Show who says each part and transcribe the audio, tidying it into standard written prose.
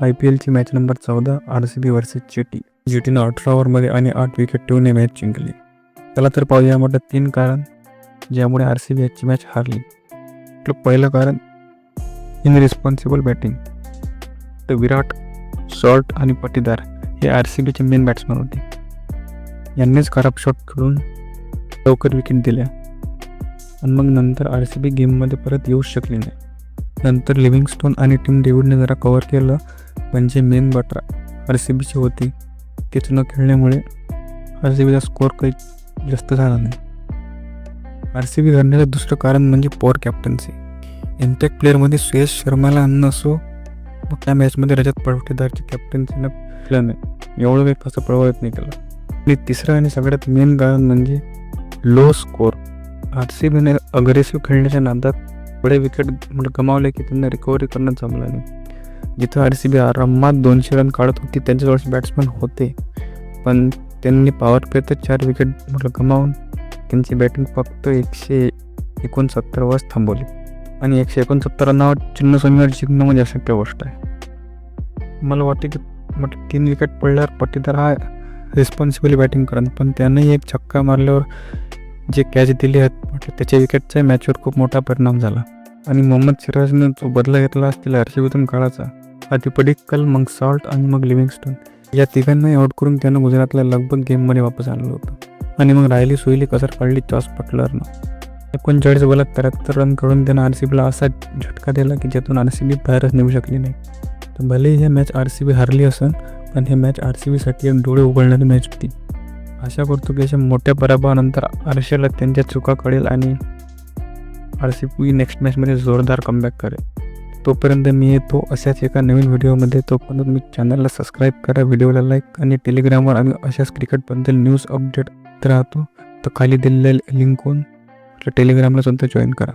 Speaker 1: IPLची match number 14 RCB versus GT. GTनं 18 ओव्हरमध्ये आणि 8 विकेट ठेवून ही मॅच जिंकली. चला तर पाहूया यामध्ये 3 कारण ज्यामुळे RCB याची मॅच हारली. पहिलं कारण इनरिस्पॉन्सिबल बॅटिंग. तर विराट, सॉल्ट आणि पटीदार हे RCBचे मेन बॅट्समन होते. यांनीच खराब शॉट खेळून लवकर विकेट दिल्या आणि मग नंतर RCB गेममध्ये परत येऊच शकली नाही. नंतर लिव्हिंगस्टोन आणि टीम डेव्हिडने जरा कव्हर केलं, पण जे मेन बॅटर RCBची होती तेच न खेळण्यामुळे RCBचा स्कोअर काही जास्त झाला नाही. RCB हरण्याचं दुसरं कारण म्हणजे पॉवर कॅप्टन्सी. इम्पॅक्ट प्लेअरमध्ये सुयश शर्माला आणणं असो, मग त्या मॅचमध्ये रजत पाटीदारची कॅप्टन्सीनं खेळलं नाही, एवढं काही कसं प्रभावित नाही केलं. आणि तिसरं आणि सगळ्यात मेन कारण म्हणजे लो स्कोअर. RCBने अग्रेसिव्ह खेळण्याच्या नादात थोडे विकेट गमावले की त्यांना रिकव्हरी करणं जमलं नाही. जिथं RCB आरामात 200 रन काढत होती, त्यांच्याजवळचे बॅट्समन होते, पण त्यांनी पॉवर प्लेत 4 विकेट गमावून त्यांची बॅटिंग फक्त 169 वरच थांबवली. आणि 169 रनावर चिन्नस्वामीवर जिंकणं म्हणजे अशक्य गोष्ट आहे. मला वाटते की 3 विकेट पडल्यावर पटीदार हा रिस्पॉन्सिबली बॅटिंग करत, पण त्यानंही एक छक्का मारल्यावर जे कॅच दिली आहेत त्याच्या विकेटचा मॅचवर खूप मोठा परिणाम झाला. आणि मोहम्मद सिराजने जो बदला घेतला असतील RCBतून काळाचा, आधी पडिक्कल, मग सॉल्ट आणि मग लिव्हिंगस्टोन या तिघांनाही आउट करून त्यानं गुजरातला लगभग गेममध्ये वापस आणलं होतं. आणि मग राहिली सोयली कसर काढली जॉस बटलरनं. 39 बॉलात 73 रन काढून त्यानं RCBला असा झटका दिला की ज्यातून RCB बाहेरच निघू शकली नाही. तर भलेही ही मॅच RCB हारली असेल, पण ही मॅच RCBसाठी एक डोळे उघडणारी मॅच होती. आशा करतो की अशा मोठ्या पराभवानंतर आरसीबीला त्यांच्या चुका कळेल आणि RCB नेक्स्ट मॅचमध्ये जोरदार कमबॅक करेल. तोपर्यंत मी येतो अशाच एका नवीन व्हिडिओमध्ये. तोपर्यंत तुम्ही चॅनलला सबस्क्राईब करा, व्हिडिओला लाईक, आणि टेलिग्रामवर आम्ही अशाच क्रिकेटबद्दल न्यूज अपडेट राहतो. तर खाली दिलेल्या लिंकवरून टेलिग्रामला सुद्धा जॉईन करा.